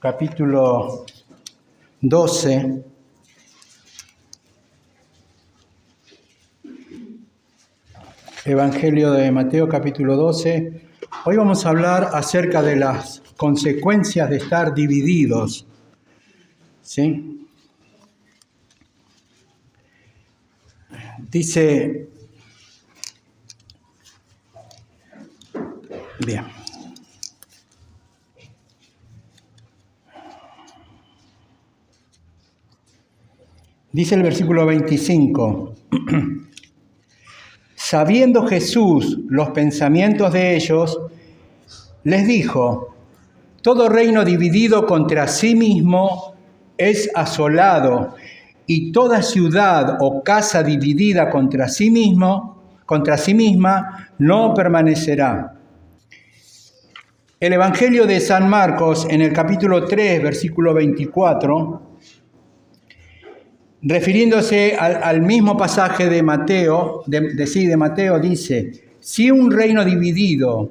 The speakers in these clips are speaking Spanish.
capítulo 12. Evangelio de Mateo, capítulo 12. Hoy vamos a hablar acerca de las consecuencias de estar divididos. ¿Sí? Dice... Bien. Dice el versículo 25. Sabiendo Jesús los pensamientos de ellos, les dijo: todo reino dividido contra sí mismo es asolado, y toda ciudad o casa dividida contra sí misma, no permanecerá. El Evangelio de San Marcos, en el capítulo 3, versículo 24, refiriéndose al mismo pasaje de Mateo, de Mateo, dice: si un reino dividido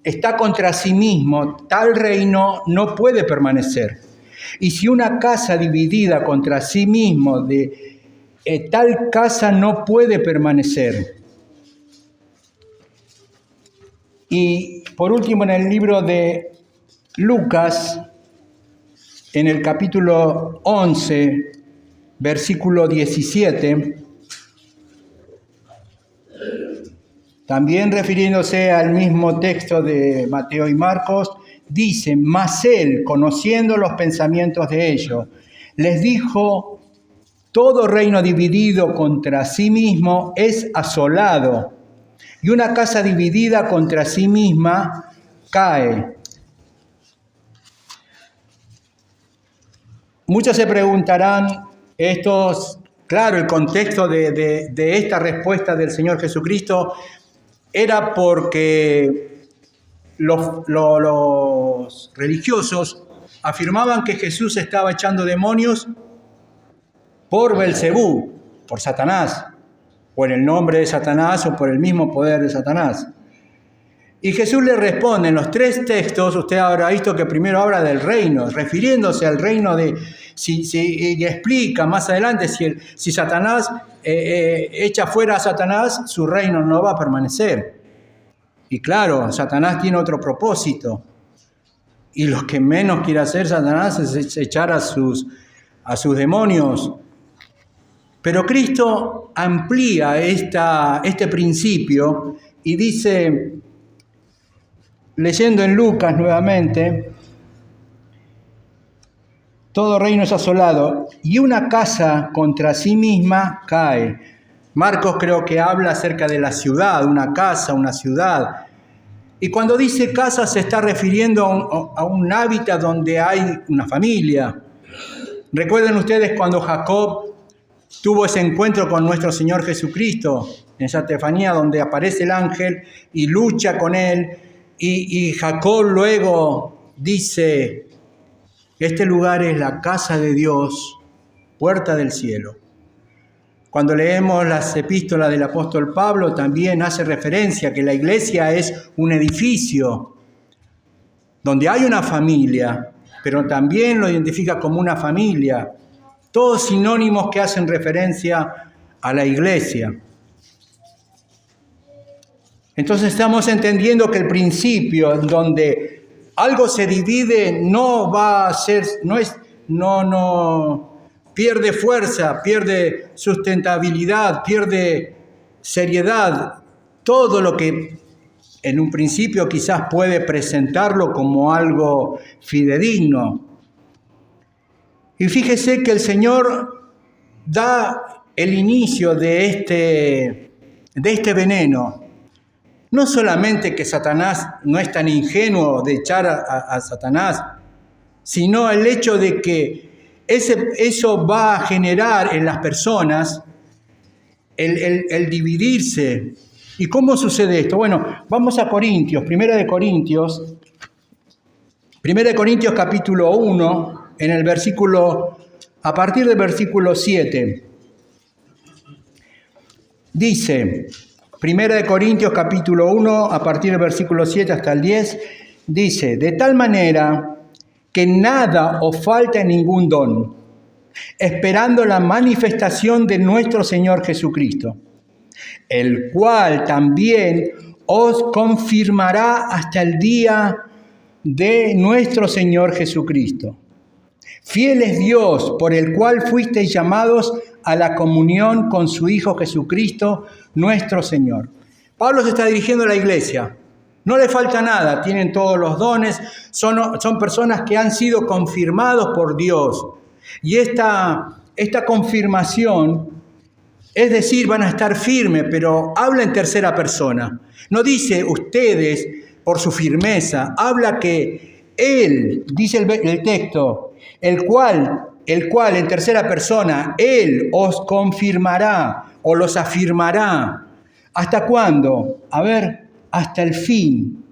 está contra sí mismo, tal reino no puede permanecer. Y si una casa dividida contra sí mismo, tal casa no puede permanecer. Y por último, en el libro de Lucas, en el capítulo 11, versículo 17, también refiriéndose al mismo texto de Mateo y Marcos, dice: mas él, conociendo los pensamientos de ellos, les dijo: todo reino dividido contra sí mismo es asolado, y una casa dividida contra sí misma cae. Muchos se preguntarán, claro, el contexto de esta respuesta del Señor Jesucristo era porque los religiosos afirmaban que Jesús estaba echando demonios por Belcebú, por Satanás, o en el nombre de Satanás o por el mismo poder de Satanás. Y Jesús le responde en los tres textos. Usted habrá visto que primero habla del reino, refiriéndose al reino y explica más adelante si Satanás echa fuera a Satanás, su reino no va a permanecer. Y claro, Satanás tiene otro propósito. Y lo que menos quiere hacer Satanás es echar a sus demonios. Pero Cristo amplía este principio y dice, leyendo en Lucas nuevamente: todo reino es asolado, y una casa contra sí misma cae. Marcos creo que habla acerca de la ciudad, una casa, una ciudad. Y cuando dice casa se está refiriendo a un hábitat donde hay una familia. Recuerden ustedes cuando Jacob tuvo ese encuentro con nuestro Señor Jesucristo en esa teofanía donde aparece el ángel y lucha con él, y Jacob luego dice: este lugar es la casa de Dios, puerta del cielo. Cuando leemos las epístolas del apóstol Pablo, también hace referencia a que la iglesia es un edificio donde hay una familia, pero también lo identifica como una familia. Todos sinónimos que hacen referencia a la iglesia. Entonces estamos entendiendo que el principio en donde algo se divide no va a ser, no pierde fuerza, pierde sustentabilidad, pierde seriedad. Todo lo que en un principio quizás puede presentarlo como algo fidedigno. Y fíjese que el Señor da el inicio de este veneno. No solamente que Satanás no es tan ingenuo de echar a Satanás, sino el hecho de que eso va a generar en las personas el dividirse. ¿Y cómo sucede esto? Bueno, vamos a Corintios, 1 Corintios capítulo 1, a partir del versículo 7. Dice, 1 Corintios capítulo 1, a partir del versículo 7 hasta el 10, dice: de tal manera que nada os falta en ningún don, esperando la manifestación de nuestro Señor Jesucristo, el cual también os confirmará hasta el día de nuestro Señor Jesucristo. Fiel es Dios, por el cual fuisteis llamados a la comunión con su Hijo Jesucristo, nuestro Señor. Pablo se está dirigiendo a la iglesia. No le falta nada, tienen todos los dones, son personas que han sido confirmados por Dios. Y esta confirmación, es decir, van a estar firmes, pero habla en tercera persona. No dice ustedes por su firmeza, habla que Él, dice el texto, el cual en tercera persona, Él os confirmará o los afirmará. ¿Hasta cuándo? A ver, hasta el fin,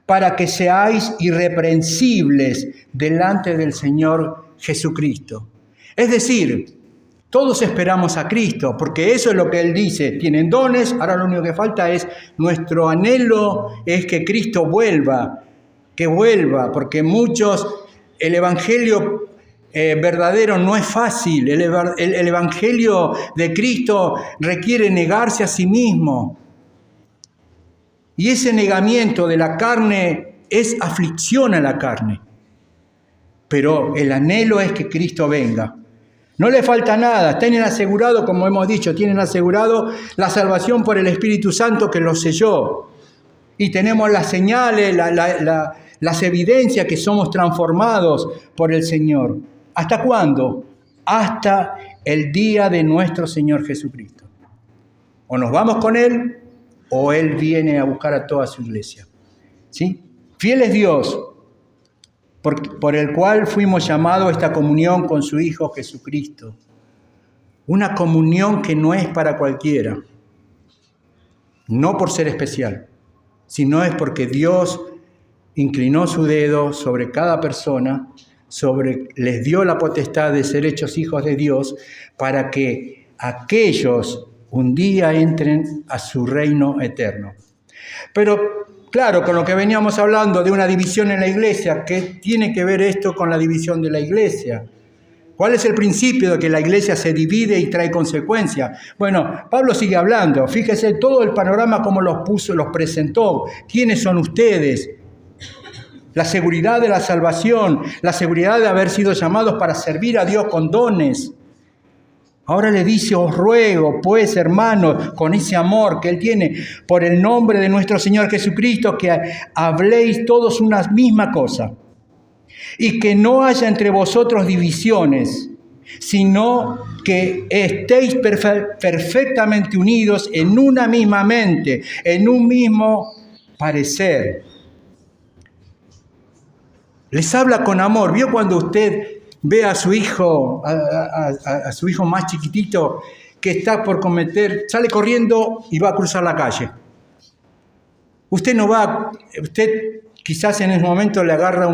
para que seáis irreprensibles delante del Señor Jesucristo. Es decir, todos esperamos a Cristo, porque eso es lo que Él dice. Tienen dones, ahora lo único que falta es, nuestro anhelo es que Cristo vuelva, porque muchos, el Evangelio verdadero no es fácil. El Evangelio de Cristo requiere negarse a sí mismo. Y ese negamiento de la carne es aflicción a la carne. Pero el anhelo es que Cristo venga. No le falta nada, tienen asegurado, como hemos dicho, tienen asegurado la salvación por el Espíritu Santo que los selló. Y tenemos las señales, las evidencias que somos transformados por el Señor. ¿Hasta cuándo? Hasta el día de nuestro Señor Jesucristo. O nos vamos con Él, o Él viene a buscar a toda su iglesia. ¿Sí? Fiel es Dios, por el cual fuimos llamados a esta comunión con su Hijo Jesucristo. Una comunión que no es para cualquiera, no por ser especial, sino es porque Dios inclinó su dedo sobre cada persona, les dio la potestad de ser hechos hijos de Dios, para que aquellos un día entren a su reino eterno. Pero claro, con lo que veníamos hablando de una división en la iglesia, ¿qué tiene que ver esto con la división de la iglesia? ¿Cuál es el principio de que la iglesia se divide y trae consecuencias? Bueno, Pablo sigue hablando. Fíjese todo el panorama como los presentó. ¿Quiénes son ustedes? La seguridad de la salvación, la seguridad de haber sido llamados para servir a Dios con dones. Ahora le dice, os ruego, pues, hermanos, con ese amor que Él tiene, por el nombre de nuestro Señor Jesucristo, que habléis todos una misma cosa, y que no haya entre vosotros divisiones, sino que estéis perfectamente unidos en una misma mente, en un mismo parecer. Les habla con amor. ¿Vio cuando usted ve a su hijo, a su hijo más chiquitito que está por cometer, sale corriendo y va a cruzar la calle? Usted quizás en ese momento le agarra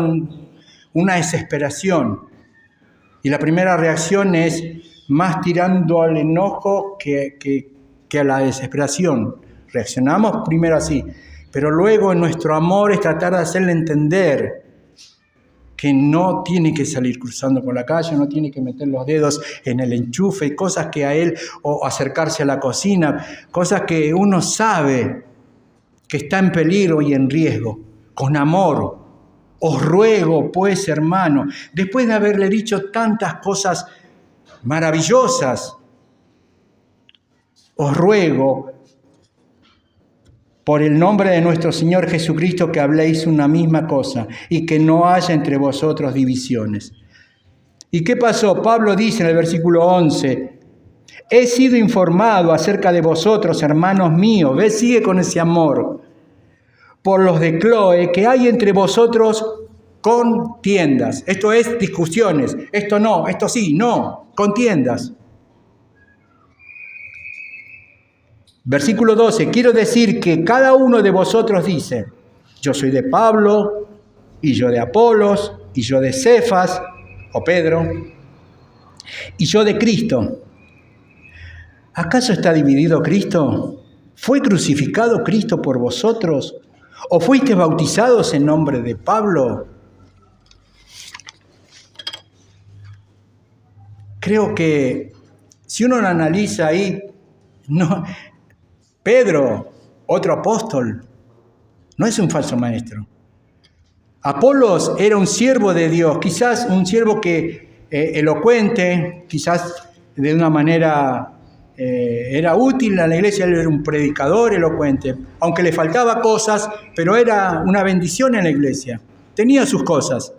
una desesperación. Y la primera reacción es más tirando al enojo que a la desesperación. Reaccionamos primero así, pero luego en nuestro amor es tratar de hacerle entender que no tiene que salir cruzando por la calle, no tiene que meter los dedos en el enchufe, cosas que a él, o acercarse a la cocina, cosas que uno sabe que está en peligro y en riesgo. Con amor, os ruego, pues, hermano, después de haberle dicho tantas cosas maravillosas, os ruego, por el nombre de nuestro Señor Jesucristo, que habléis una misma cosa y que no haya entre vosotros divisiones. ¿Y qué pasó? Pablo dice en el versículo 11, he sido informado acerca de vosotros, hermanos míos, ¿ves? Sigue con ese amor, por los de Cloe, que hay entre vosotros contiendas. Esto es discusiones, esto no, esto sí, no, contiendas. Versículo 12, quiero decir que cada uno de vosotros dice, yo soy de Pablo, y yo de Apolos, y yo de Cefas, o Pedro, y yo de Cristo. ¿Acaso está dividido Cristo? ¿Fue crucificado Cristo por vosotros? ¿O fuiste bautizados en nombre de Pablo? Creo que si uno lo analiza ahí, no, Pedro, otro apóstol, no es un falso maestro. Apolos era un siervo de Dios, quizás un siervo que elocuente, quizás de una manera era útil a la iglesia, él era un predicador elocuente, aunque le faltaba cosas, pero era una bendición en la iglesia. Tenía sus cosas.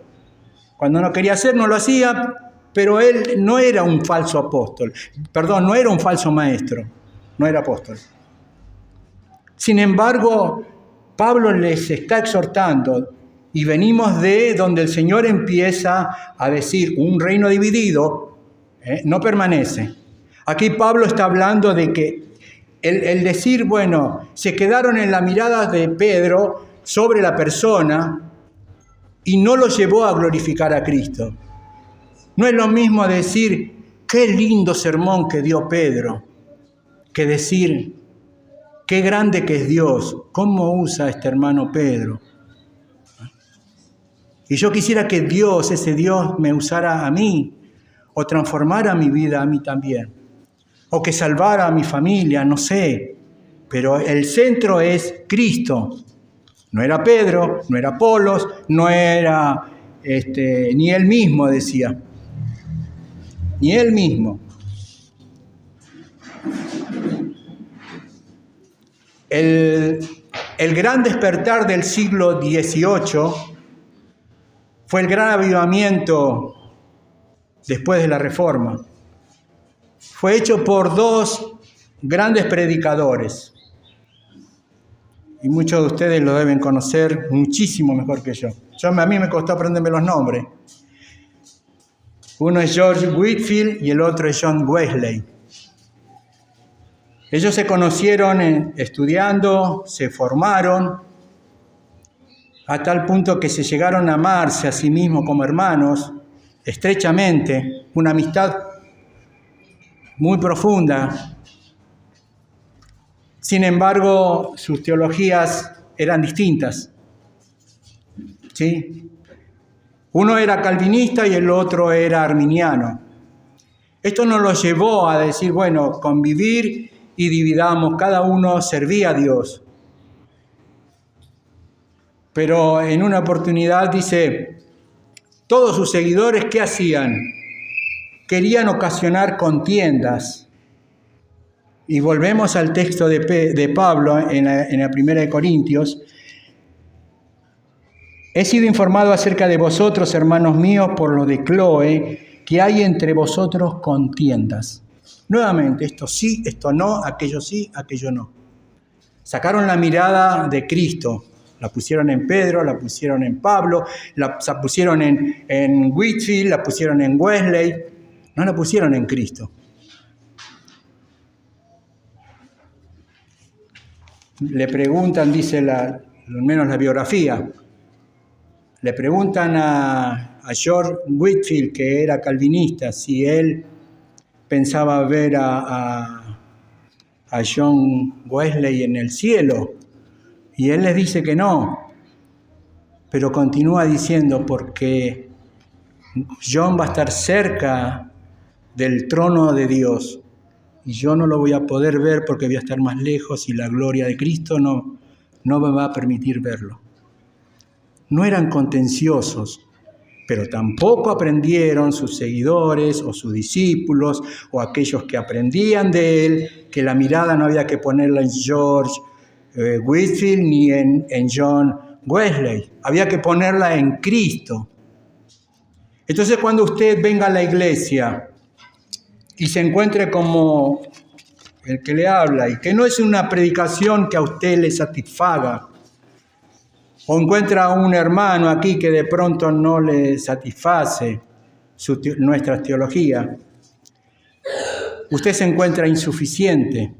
Cuando no quería hacer, no lo hacía, pero él no era un falso apóstol. Perdón, no era un falso maestro, no era apóstol. Sin embargo, Pablo les está exhortando, y venimos de donde el Señor empieza a decir, un reino dividido no permanece. Aquí Pablo está hablando de que el decir, bueno, se quedaron en la mirada de Pedro sobre la persona y no lo llevó a glorificar a Cristo. No es lo mismo decir, qué lindo sermón que dio Pedro, que decir, qué grande que es Dios, cómo usa este hermano Pedro. Y yo quisiera que Dios, ese Dios, me usara a mí, o transformara mi vida a mí también, o que salvara a mi familia, no sé. Pero el centro es Cristo. No era Pedro, no era Apolos, no era ni él mismo, decía. Ni él mismo. El gran despertar del siglo XVIII fue el gran avivamiento después de la Reforma. Fue hecho por dos grandes predicadores. Y muchos de ustedes lo deben conocer muchísimo mejor que yo. A mí me costó aprenderme los nombres. Uno es George Whitefield y el otro es John Wesley. Ellos se conocieron estudiando, se formaron, a tal punto que se llegaron a amarse a sí mismos como hermanos, estrechamente, una amistad muy profunda. Sin embargo, sus teologías eran distintas. ¿Sí? Uno era calvinista y el otro era arminiano. Esto nos lo llevó a decir, bueno, convivir y dividamos, cada uno servía a Dios. Pero en una oportunidad dice, todos sus seguidores, ¿qué hacían? Querían ocasionar contiendas. Y volvemos al texto de Pablo en la Primera de Corintios. He sido informado acerca de vosotros, hermanos míos, por lo de Cloe, que hay entre vosotros contiendas. Nuevamente, esto sí, esto no, aquello sí, aquello no. Sacaron la mirada de Cristo. La pusieron en Pedro, la pusieron en Pablo, la pusieron en Whitefield, la pusieron en Wesley. No la pusieron en Cristo. Le preguntan, dice al menos la biografía, le preguntan a George Whitefield, que era calvinista, si él pensaba ver a John Wesley en el cielo. Y él les dice que no, pero continúa diciendo, porque John va a estar cerca del trono de Dios y yo no lo voy a poder ver porque voy a estar más lejos y la gloria de Cristo no me va a permitir verlo. No eran contenciosos, pero tampoco aprendieron sus seguidores o sus discípulos o aquellos que aprendían de él, que la mirada no había que ponerla en George Whitefield ni en John Wesley, había que ponerla en Cristo. Entonces, cuando usted venga a la iglesia y se encuentre como el que le habla y que no es una predicación que a usted le satisfaga, o encuentra a un hermano aquí que de pronto no le satisface nuestra teología, usted se encuentra insuficiente.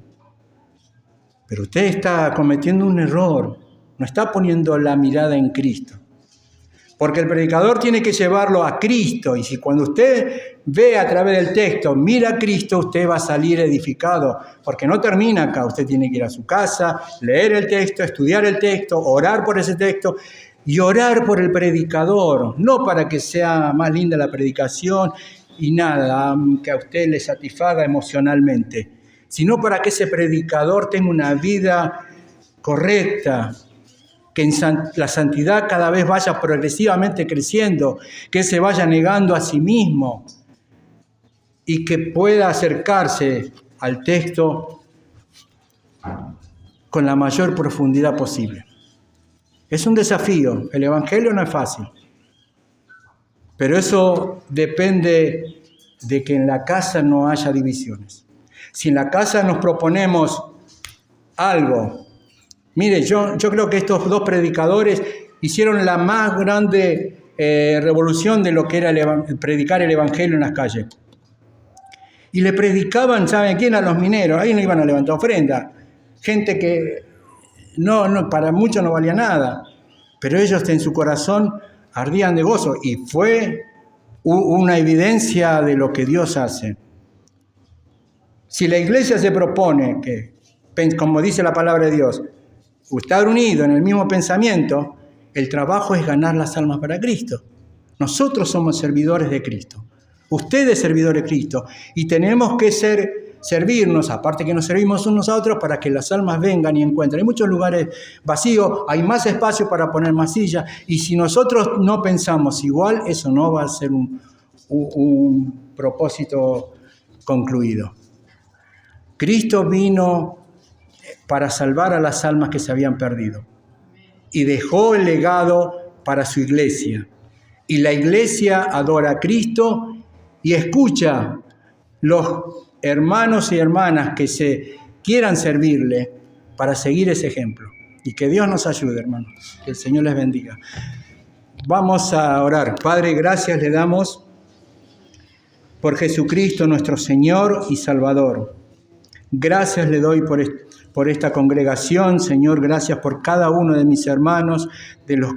Pero usted está cometiendo un error, no está poniendo la mirada en Cristo. Porque el predicador tiene que llevarlo a Cristo. Y si cuando usted ve a través del texto, mira a Cristo, usted va a salir edificado. Porque no termina acá. Usted tiene que ir a su casa, leer el texto, estudiar el texto, orar por ese texto y orar por el predicador. No para que sea más linda la predicación y nada, que a usted le satisfaga emocionalmente, sino para que ese predicador tenga una vida correcta, que en la santidad cada vez vaya progresivamente creciendo, que se vaya negando a sí mismo y que pueda acercarse al texto con la mayor profundidad posible. Es un desafío, el Evangelio no es fácil, pero eso depende de que en la casa no haya divisiones. Si en la casa nos proponemos algo, mire, yo creo que estos dos predicadores hicieron la más grande revolución de lo que era predicar el Evangelio en las calles. Y le predicaban, ¿saben quién? A los mineros. Ahí no iban a levantar ofrenda. Gente que para muchos no valía nada. Pero ellos en su corazón ardían de gozo. Y fue una evidencia de lo que Dios hace. Si la iglesia se propone que, como dice la palabra de Dios, estar unido en el mismo pensamiento, el trabajo es ganar las almas para Cristo. Nosotros somos servidores de Cristo. Usted es servidor de Cristo. Y tenemos que servirnos, aparte que nos servimos unos a otros, para que las almas vengan y encuentren. Hay muchos lugares vacíos, hay más espacio para poner más sillas. Y si nosotros no pensamos igual, eso no va a ser un propósito concluido. Cristo vino para salvar a las almas que se habían perdido. Y dejó el legado para su iglesia. Y la iglesia adora a Cristo y escucha los hermanos y hermanas que se quieran servirle para seguir ese ejemplo. Y que Dios nos ayude, hermanos. Que el Señor les bendiga. Vamos a orar. Padre, gracias le damos por Jesucristo nuestro Señor y Salvador. Gracias le doy por esta congregación, Señor. Gracias por cada uno de mis hermanos, de los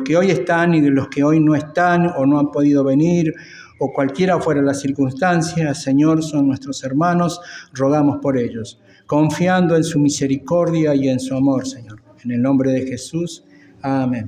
que hoy están y de los que hoy no están o no han podido venir, o cualquiera fuera la circunstancia. Señor, son nuestros hermanos, rogamos por ellos, confiando en su misericordia y en su amor, Señor. En el nombre de Jesús, amén.